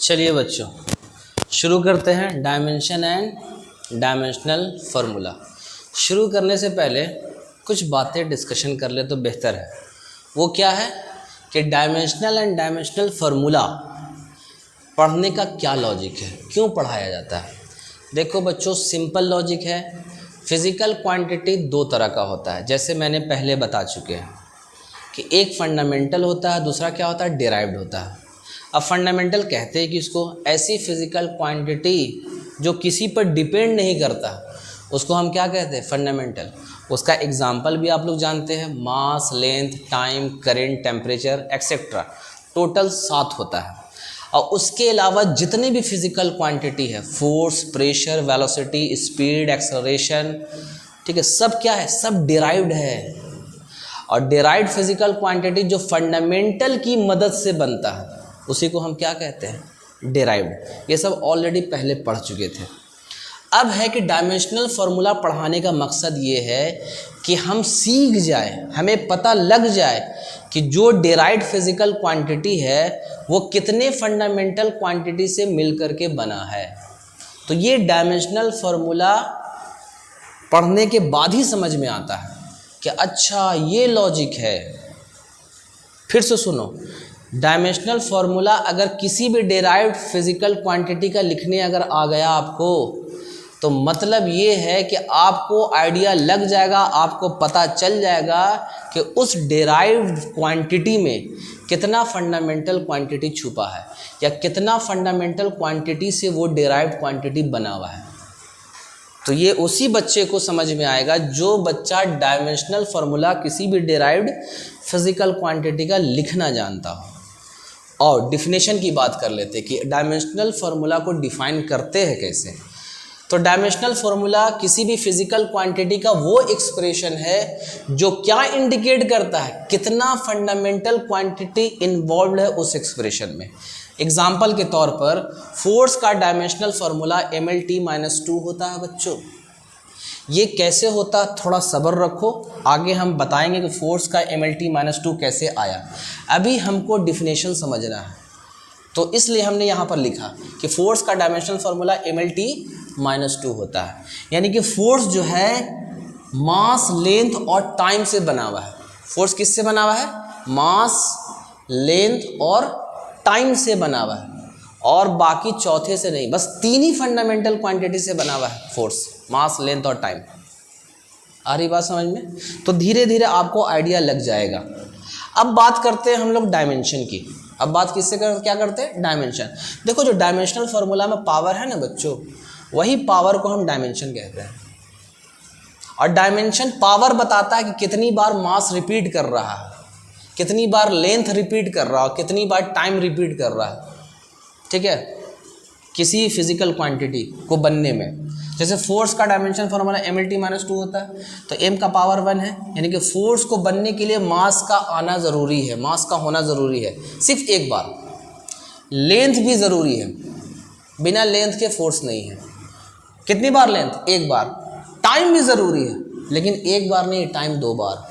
चलिए बच्चों, शुरू करते हैं डायमेंशन एंड डायमेंशनल फार्मूला। शुरू करने से पहले कुछ बातें डिस्कशन कर ले तो बेहतर है। वो क्या है कि डायमेंशनल एंड डायमेंशनल फार्मूला पढ़ने का क्या लॉजिक है, क्यों पढ़ाया जाता है। देखो बच्चों, सिंपल लॉजिक है। फिज़िकल क्वांटिटी दो तरह का होता है, जैसे मैंने पहले बता चुके हैं कि एक फंडामेंटल होता है, दूसरा क्या होता है, डिराइव्ड होता है। अब फंडामेंटल कहते हैं कि इसको ऐसी फिज़िकल क्वांटिटी जो किसी पर डिपेंड नहीं करता, उसको हम क्या कहते हैं, फंडामेंटल। उसका एग्जाम्पल भी आप लोग जानते हैं, mass, length, time, current, temperature etcetera. Total 7 होता है। और उसके अलावा जितनी भी फिज़िकल क्वांटिटी है, force, pressure, velocity, speed, acceleration, ठीक है, सब क्या है, सब डिराइव्ड है। और डिराइव्ड फिज़िकल क्वांटिटी जो फंडामेंटल की मदद से बनता है, उसी को हम क्या कहते हैं, डिराइव्ड। ये सब ऑलरेडी पहले पढ़ चुके थे। अब है कि डायमेंशनल फार्मूला पढ़ाने का मकसद ये है कि हम सीख जाए, हमें पता लग जाए कि जो डिराइव्ड फिज़िकल क्वांटिटी है वो कितने फंडामेंटल क्वांटिटी से मिल करके बना है। तो ये डायमेंशनल फार्मूला पढ़ने के बाद ही समझ में आता है कि अच्छा ये लॉजिक है। फिर से सुनो, डायमेंशनल फार्मूला अगर किसी भी डिराइव्ड फिज़िकल क्वांटिटी का लिखने अगर आ गया आपको, तो मतलब ये है कि आपको आइडिया लग जाएगा, आपको पता चल जाएगा कि उस डिराइव्ड क्वांटिटी में कितना फंडामेंटल क्वांटिटी छुपा है, या कितना फंडामेंटल क्वांटिटी से वो डिराइव्ड क्वांटिटी बना हुआ है। तो ये उसी बच्चे को समझ में आएगा जो बच्चा डायमेंशनल फार्मूला किसी भी डिराइव्ड फिज़िकल क्वांटिटी का लिखना जानता हो। और डिफिनेशन की बात कर लेते हैं कि डायमेंशनल फार्मूला को डिफाइन करते हैं कैसे। तो डायमेंशनल फार्मूला किसी भी फिज़िकल क्वांटिटी का वो एक्सप्रेशन है जो क्या इंडिकेट करता है, कितना फंडामेंटल क्वांटिटी इन्वॉल्व है उस एक्सप्रेशन में। एग्जाम्पल के तौर पर फोर्स का डायमेंशनल फार्मूला mLT-2 होता है बच्चों। ये कैसे होता, थोड़ा सब्र रखो, आगे हम बताएंगे कि फोर्स का mLT-2 कैसे आया। अभी हमको डिफिनेशन समझना है, तो इसलिए हमने यहाँ पर लिखा कि फोर्स का डायमेंशनल फार्मूला mLT-2 होता है। यानी कि फोर्स जो है मास, लेंथ और टाइम से बना हुआ है। फोर्स किससे बना हुआ है, मास, लेंथ और टाइम से बना हुआ है, और बाकी चौथे से नहीं, बस 3 ही फंडामेंटल क्वांटिटी से बना हुआ है फोर्स, मास, लेंथ और टाइम। आ रही बात समझ में? तो धीरे धीरे आपको आइडिया लग जाएगा। अब बात करते हैं हम लोग डायमेंशन की। अब बात किससे क्या करते हैं, डायमेंशन। देखो, जो डायमेंशनल फार्मूला में पावर है ना बच्चों, वही पावर को हम डायमेंशन कहते हैं। और डायमेंशन पावर बताता है कि कितनी बार मास रिपीट कर रहा है, कितनी बार लेंथ रिपीट कर रहा है, कितनी बार टाइम रिपीट कर रहा है, ठीक है, किसी फिज़िकल क्वांटिटी को बनने में। जैसे फोर्स का डायमेंशन फार्मूला mLT-2 होता है, तो m का पावर 1 है, यानी कि फोर्स को बनने के लिए मास का आना ज़रूरी है, मास का होना ज़रूरी है, सिर्फ एक बार। लेंथ भी ज़रूरी है, बिना लेंथ के फोर्स नहीं है। कितनी बार लेंथ, एक बार। टाइम भी ज़रूरी है, लेकिन एक बार नहीं, टाइम 2 बार।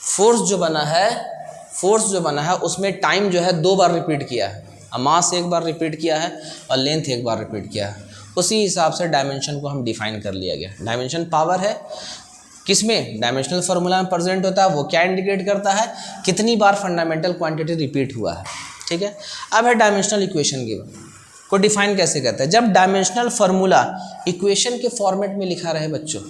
फोर्स जो बना है उसमें टाइम जो है 2 बार रिपीट किया है, मास 1 बार रिपीट किया है और लेंथ 1 बार रिपीट किया है। उसी हिसाब से डायमेंशन को हम डिफाइन कर लिया गया। डायमेंशन पावर है, किसमें, डायमेंशनल फार्मूला में प्रेजेंट होता है। वो क्या इंडिकेट करता है, कितनी बार फंडामेंटल क्वांटिटी रिपीट हुआ है, ठीक है। अब है डायमेंशनल इक्वेशन को डिफाइन कैसे करता है। जब डायमेंशनल फार्मूला इक्वेशन के फॉर्मेट में लिखा रहे बच्चों,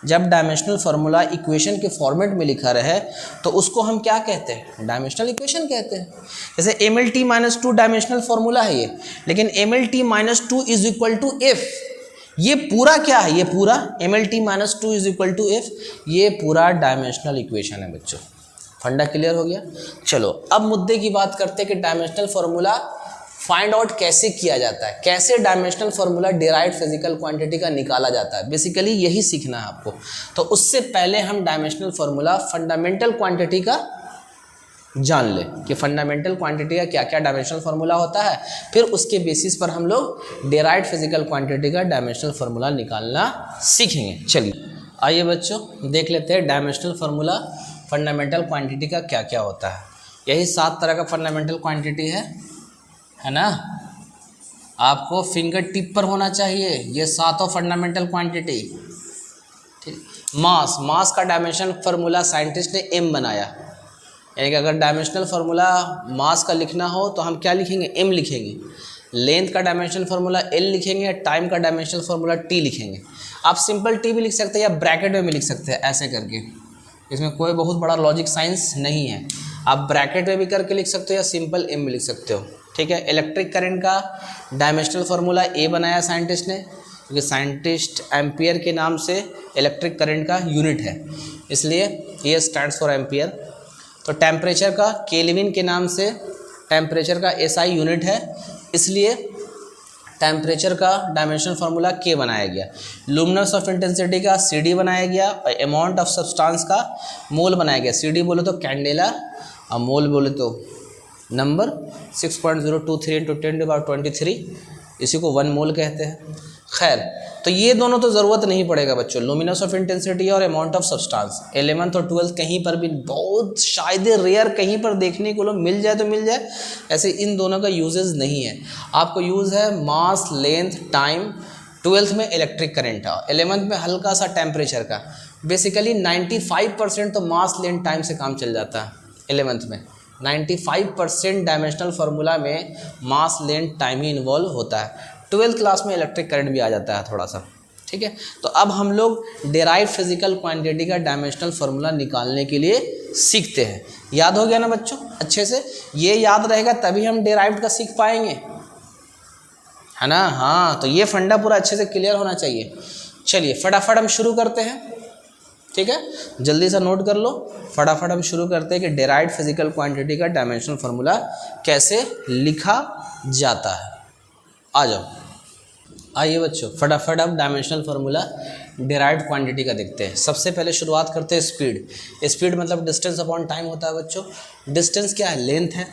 जब डायमेंशनल फार्मूला इक्वेशन के फॉर्मेट में लिखा रहे, तो उसको हम क्या कहते हैं, डायमेंशनल इक्वेशन कहते हैं। जैसे mLT-2 डायमेंशनल फार्मूला है ये, लेकिन mLT-2 is equal to F। ये पूरा क्या है, ये पूरा mLT-2 is equal to F, ये पूरा डायमेंशनल इक्वेशन है बच्चों। फंडा क्लियर हो गया। चलो अब मुद्दे की बात करते हैं कि डायमेंशनल फार्मूला फाइंड आउट कैसे किया जाता है, कैसे dimensional formula derived physical quantity का निकाला जाता है। बेसिकली यही सीखना है आपको। तो उससे पहले हम डायमेंशनल फार्मूला फंडामेंटल क्वांटिटी का जान ले कि फंडामेंटल क्वांटिटी का क्या क्या डायमेंशनल फार्मूला होता है, फिर उसके बेसिस पर हम लोग डिराइव्ड फिजिकल क्वांटिटी का डायमेंशनल फार्मूला निकालना सीखेंगे। चलिए आइए बच्चों देख लेते हैं डायमेंशनल फार्मूला फंडामेंटल क्वांटिटी का क्या क्या होता है। यही 7 तरह का फंडामेंटल क्वांटिटी है है ना, आपको फिंगर टिप पर होना चाहिए ये सातों फंडामेंटल क्वांटिटी। ठीक, मास का डायमेंशन फार्मूला साइंटिस्ट ने एम बनाया, यानी कि अगर डायमेंशनल फार्मूला मास का लिखना हो तो हम क्या लिखेंगे, एम लिखेंगे। लेंथ का डायमेंशनल फार्मूला एल लिखेंगे, टाइम का डायमेंशनल फार्मूला टी लिखेंगे। आप सिंपल टी भी लिख सकते हैं या ब्रैकेट में भी लिख सकते हैं ऐसे करके, इसमें कोई बहुत बड़ा लॉजिक साइंस नहीं है। आप ब्रैकेट में भी करके लिख सकते हो या सिंपल एम में लिख सकते हो। ठीक है, इलेक्ट्रिक करंट का डायमेंशनल फार्मूला ए बनाया साइंटिस्ट ने, क्योंकि साइंटिस्ट एम्पियर के नाम से इलेक्ट्रिक करंट का यूनिट है, इसलिए ए स्टैंड्स फॉर एम्पियर। तो टेम्परेचर का केल्विन के नाम से टेम्परेचर का एसआई यूनिट है, इसलिए टेम्परेचर का डायमेंशनल फार्मूला के बनाया गया। लुमिनस ऑफ इंटेंसिटी का सीडी बनाया गया और अमाउंट ऑफ सब्सटेंस का मोल बनाया गया। सीडी बोले तो कैंडेला और मोल बोले तो नंबर 6.023 × 10⁻23, इसी को 1 मोल कहते हैं। खैर, तो ये दोनों तो ज़रूरत नहीं पड़ेगा बच्चों, लुमिनस ऑफ इंटेंसिटी और अमाउंट ऑफ सब्सटेंस। 11th और 12th कहीं पर भी बहुत शायद रेयर कहीं पर देखने को मिल जाए तो मिल जाए, ऐसे इन दोनों का यूजेस नहीं है। आपको यूज़ है मास, लेंथ, टाइम। 12th में इलेक्ट्रिक करंट है, 11th में हल्का सा टेम्परेचर का। बेसिकली 95% तो मास, लेंथ, टाइम से काम चल जाता है 11th में। 95% डायमेंशनल फार्मूला में मास, लेंथ, टाइम ही इन्वॉल्व होता है। 12th क्लास में इलेक्ट्रिक करंट भी आ जाता है थोड़ा सा। ठीक है, तो अब हम लोग डेराइव फिजिकल क्वांटिटी का डायमेंशनल फार्मूला निकालने के लिए सीखते हैं। याद हो गया ना बच्चों अच्छे से? ये याद रहेगा तभी हम डेराइव्ड का सीख पाएंगे, है ना। हाँ, तो ये फंडा पूरा अच्छे से क्लियर होना चाहिए। चलिए फटाफट हम शुरू करते हैं। ठीक है, जल्दी से नोट कर लो, फटाफट हम शुरू करते हैं कि डेराइव्ड फिजिकल क्वांटिटी का डायमेंशनल फार्मूला कैसे लिखा जाता है। आ जाओ, आइए बच्चों फटाफट अब डायमेंशनल फार्मूला डेराइव्ड क्वांटिटी का देखते हैं। सबसे पहले शुरुआत करते हैं स्पीड। स्पीड मतलब डिस्टेंस अपॉन टाइम होता है बच्चों। डिस्टेंस क्या है, लेंथ है,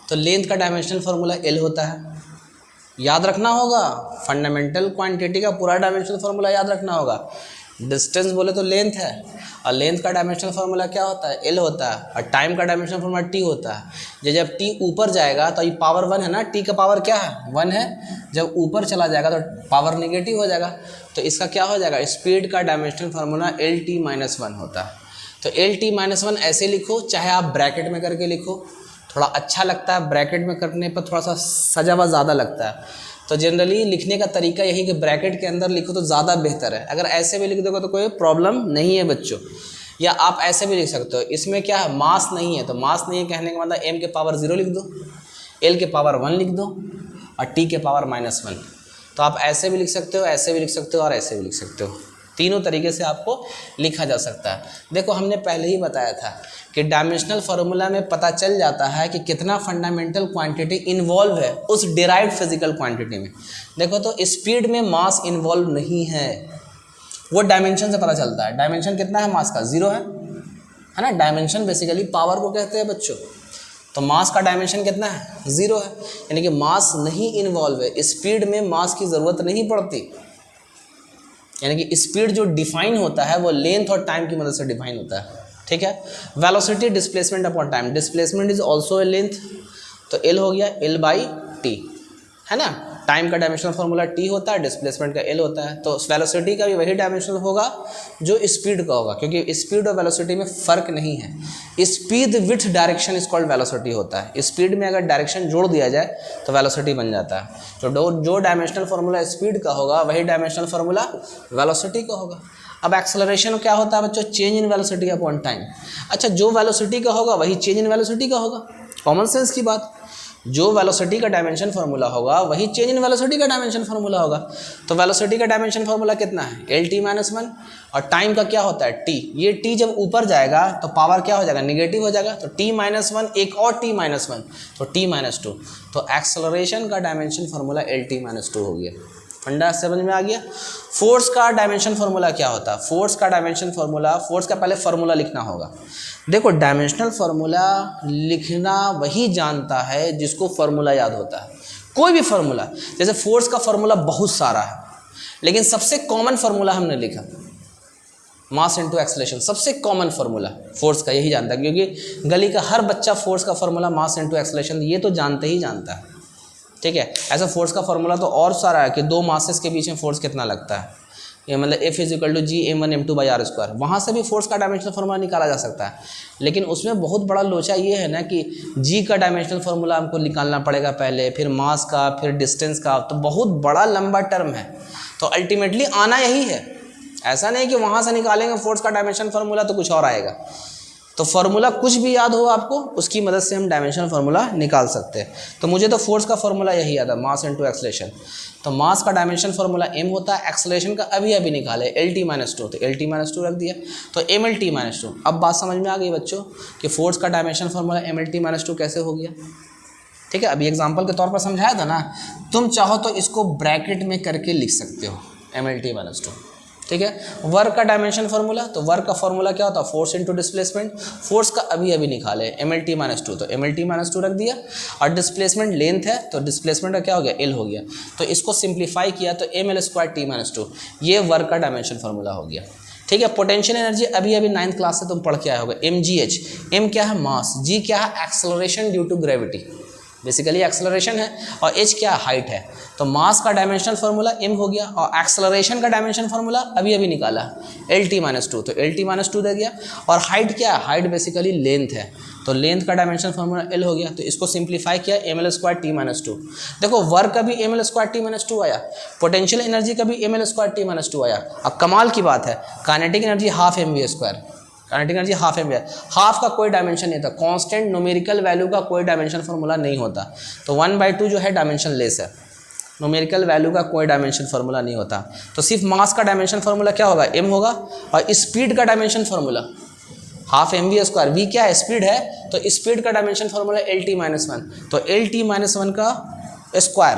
तो लेंथ का डायमेंशनल फार्मूला एल होता है। याद रखना होगा, फंडामेंटल क्वांटिटी का पूरा डायमेंशनल फार्मूला याद रखना होगा। डिस्टेंस बोले तो लेंथ है, और लेंथ का डायमेंशनल फार्मूला क्या होता है, एल होता है, और टाइम का डायमेंशनल फार्मूला टी होता है। जब टी ऊपर जाएगा तो ये पावर 1 है ना, टी का पावर क्या है, 1 है। जब ऊपर चला जाएगा तो पावर नेगेटिव हो जाएगा, तो इसका क्या हो जाएगा, स्पीड का dimensional formula L T minus 1 होता है। तो एल टी माइनस 1 ऐसे लिखो, चाहे आप ब्रैकेट में करके लिखो, थोड़ा अच्छा लगता है, ब्रैकेट में करने पर थोड़ा सा सजा हुआ ज़्यादा लगता है। तो जनरली लिखने का तरीका यही कि ब्रैकेट के अंदर लिखो तो ज़्यादा बेहतर है। अगर ऐसे भी लिख दोगे तो कोई प्रॉब्लम नहीं है बच्चों, या आप ऐसे भी लिख सकते हो। इसमें क्या है, मास नहीं है, तो मास नहीं है कहने का मतलब m के पावर 0 लिख दो, l के पावर 1 लिख दो, और t के पावर -1। तो आप ऐसे भी लिख सकते हो, ऐसे भी लिख सकते हो, और ऐसे भी लिख सकते हो। तीनों तरीके से आपको लिखा जा सकता है। देखो हमने पहले ही बताया था कि डायमेंशनल फार्मूला में पता चल जाता है कि कितना फंडामेंटल क्वांटिटी इन्वॉल्व है उस डिराइव्ड फिजिकल क्वांटिटी में। देखो तो स्पीड में मास इन्वॉल्व नहीं है, वो डायमेंशन से पता चलता है। डायमेंशन कितना है मास का, 0 है ना। डायमेंशन बेसिकली पावर को कहते हैं बच्चों। तो मास का डायमेंशन कितना है, 0 है, यानी कि मास नहीं इन्वॉल्व है। स्पीड में मास की ज़रूरत नहीं पड़ती, यानी कि स्पीड जो डिफाइन होता है वो लेंथ और टाइम की मदद से डिफाइन होता है। ठीक है, velocity displacement upon time, displacement is also a length, तो एल हो गया l/t, है ना। टाइम का डायमेंशनल फार्मूला t होता है, डिस्प्लेसमेंट का l होता है। तो वेलोसिटी का भी वही डायमेंशनल होगा जो स्पीड का होगा, क्योंकि स्पीड और वेलोसिटी में फ़र्क नहीं है। Speed with direction is called velocity होता है। स्पीड में अगर डायरेक्शन जोड़ दिया जाए तो वेलोसिटी बन जाता है। तो जो डायमेंशनल फार्मूला स्पीड का होगा वही डायमेंशनल फार्मूला वेलोसिटी का होगा। अब एक्सेलरेशन क्या होता है बच्चों, change in velocity upon time. अच्छा, जो वेलोसिटी का होगा वही चेंज इन वेलोसिटी का होगा, कॉमन सेंस की बात। जो वेलोसिटी का डायमेंशन फार्मूला होगा वही चेंज इन वेलोसिटी का डायमेंशन फार्मूला होगा। तो वेलोसिटी का डायमेंशन फार्मूला कितना है, एल टी माइनस 1, और टाइम का क्या होता है टी। ये टी जब ऊपर जाएगा तो पावर क्या हो जाएगा, नेगेटिव हो जाएगा। तो टी माइनस 1 एक और टी माइनस 1, तो टी माइनस 2। तो एक्सेलरेशन का dimension formula L T minus 2 हो गया। फंडा समझ में आ गया। फोर्स का डायमेंशन फार्मूला क्या होता है, फोर्स का डायमेंशन फार्मूला, फोर्स का पहले फार्मूला लिखना होगा। देखो डायमेंशनल फार्मूला लिखना वही जानता है जिसको फार्मूला याद होता है। कोई भी फार्मूला, जैसे फोर्स का फार्मूला बहुत सारा है, लेकिन सबसे कॉमन फार्मूला हमने लिखा मास इनटू एक्सेलरेशन। सबसे कॉमन फार्मूला फोर्स का यही जानता है, क्योंकि गली का हर बच्चा फोर्स का फार्मूला मास इनटू एक्सेलरेशन ये तो जानते ही जानता है। ठीक है। ऐसा फोर्स का फॉर्मूला तो और सारा है कि दो मासेस के बीच में फोर्स कितना लगता है, ये मतलब F = G m1m2/r²। वहाँ से भी फोर्स का डायमेंशनल फार्मूला निकाला जा सकता है, लेकिन उसमें बहुत बड़ा लोचा ये है ना कि G का डायमेंशनल फार्मूला हमको निकालना पड़ेगा पहले, फिर मास का, फिर डिस्टेंस का, तो बहुत बड़ा लंबा टर्म है। तो अल्टीमेटली आना यही है, ऐसा नहीं कि वहाँ से निकालेंगे फोर्स का डायमेंशनल फार्मूला तो कुछ और आएगा। तो फार्मूला कुछ भी याद हो आपको, उसकी मदद से हम डायमेंशनल फार्मूला निकाल सकते हैं। तो मुझे तो फोर्स का फार्मूला यही याद है, मास इनटू एक्सेलरेशन। तो मास का डायमेंशन फार्मूला m होता है, एक्सेलरेशन का अभी निकाले LT-2, तो LT-2 रख दिया, तो mLT-2। अब बात समझ में आ गई बच्चों कि फोर्स का डायमेंशन फार्मूला mLT-2 कैसे हो गया। ठीक है, अभी एग्जांपल के तौर पर समझाया था ना, तुम चाहो तो इसको ब्रैकेट में करके लिख सकते हो mLT-2। ठीक है, वर्क का डायमेंशन फार्मूला, तो वर्क का फार्मूला क्या होता है, फोर्स इनटू डिस्प्लेसमेंट। फोर्स का अभी निकाले mLT-2, तो mLT-2 रख दिया, और डिस्प्लेसमेंट लेंथ है तो डिस्प्लेसमेंट का क्या हो गया, L हो गया। तो इसको सिंप्लीफाई किया तो mL²T-2, ये वर्क का डायमेंशन फार्मूला हो गया। ठीक है, पोटेंशियल एनर्जी अभी 9th क्लास से तुम पढ़ के आए होगे, mgh। m क्या है, मास, g क्या है, acceleration due to gravity, basically acceleration है, और h क्या हाइट है। तो मास का डायमेंशनल फार्मूला m हो गया, और एक्सेलरेशन का डायमेंशन फार्मूला अभी निकाला LT-2, तो LT-2 दे दिया। और हाइट क्या है, हाइट बेसिकली लेंथ है, तो लेंथ का डायमेंशन फार्मूला L हो गया। तो इसको सिंप्लीफाई किया mL²T-2। देखो वर्क का भी mL²T-2 आया, पोटेंशियल एनर्जी का भी mL²T-2 आया। अब कमाल की बात है, kinetic energy ½ mv², kinetic energy ½ mv, half का कोई डायमेंशन नहीं था, कांस्टेंट न्यूमेरिकल वैल्यू का कोई डायमेंशन फार्मूला नहीं होता। तो 1/2 जो है डायमेंशन लेस है, न्यूमेरिकल वैल्यू का कोई डायमेंशन फार्मूला नहीं होता। तो सिर्फ मास का डायमेंशन फार्मूला क्या होगा, m होगा, और स्पीड का डायमेंशन फार्मूला ½ mv², v क्या है, स्पीड है, तो स्पीड का डायमेंशन फार्मूला LT-1, तो LT-1 का स्क्वायर,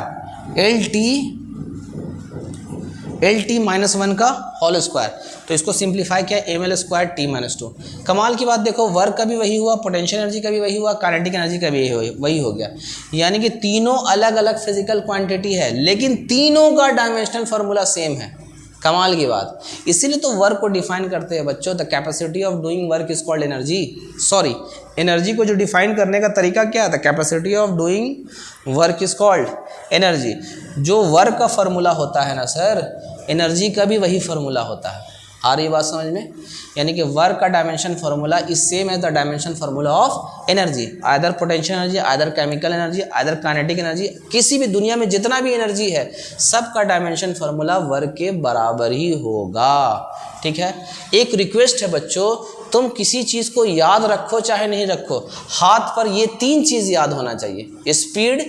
LT-1 का होल स्क्वायर। तो इसको सिंप्लीफाई किया mL²T-2। कमाल की बात देखो, वर्क का भी वही हुआ, पोटेंशियल एनर्जी का भी वही हुआ, काइनेटिक एनर्जी का भी वही हो गया। यानी कि तीनों अलग अलग फिजिकल क्वांटिटी है, लेकिन तीनों का डायमेंशनल फार्मूला सेम है। कमाल की बात, इसीलिए तो वर्क को डिफाइन करते हैं बच्चों, the capacity of doing work is called energy. Sorry, energy को जो डिफाइन करने का तरीका क्या है, the capacity of doing work is called energy. जो वर्क का फार्मूला होता है ना सर, एनर्जी का भी वही फार्मूला होता है। आ रही बात समझ में, यानी कि वर्क का dimension formula is same as the dimension formula of energy, either potential energy, either chemical energy, either kinetic energy. किसी भी दुनिया में जितना भी एनर्जी है, सबका डायमेंशन फार्मूला वर्क के बराबर ही होगा। ठीक है, एक रिक्वेस्ट है बच्चों, तुम किसी चीज़ को याद रखो चाहे नहीं रखो, हाथ पर ये 3 चीज़ याद होना चाहिए, स्पीड,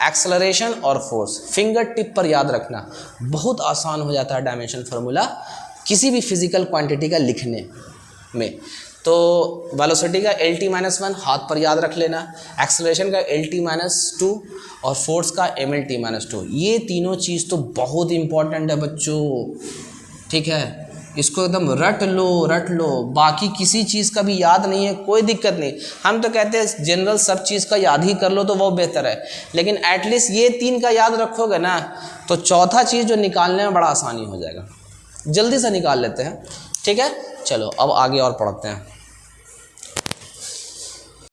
एक्सेलरेशन और फोर्स। फिंगर टिप पर याद रखना, बहुत आसान हो जाता है डायमेंशन फार्मूला किसी भी फिजिकल क्वांटिटी का लिखने में। तो वेलोसिटी का LT-1 हाथ पर याद रख लेना, एक्सेलरेशन का LT-2 और फोर्स का mLT-2। ये तीनों चीज़ तो बहुत इंपॉर्टेंट है बच्चों। ठीक है, इसको एकदम रट लो, बाकी किसी चीज़ का भी याद नहीं है कोई दिक्कत नहीं। हम तो कहते हैं जनरल सब चीज़ का याद ही कर लो तो वो बेहतर है, लेकिन एटलीस्ट ये 3 का याद रखोगे ना, तो चौथा चीज़ जो निकालने में बड़ा आसानी हो जाएगा, जल्दी से निकाल लेते हैं। ठीक है, चलो अब आगे और पढ़ते हैं।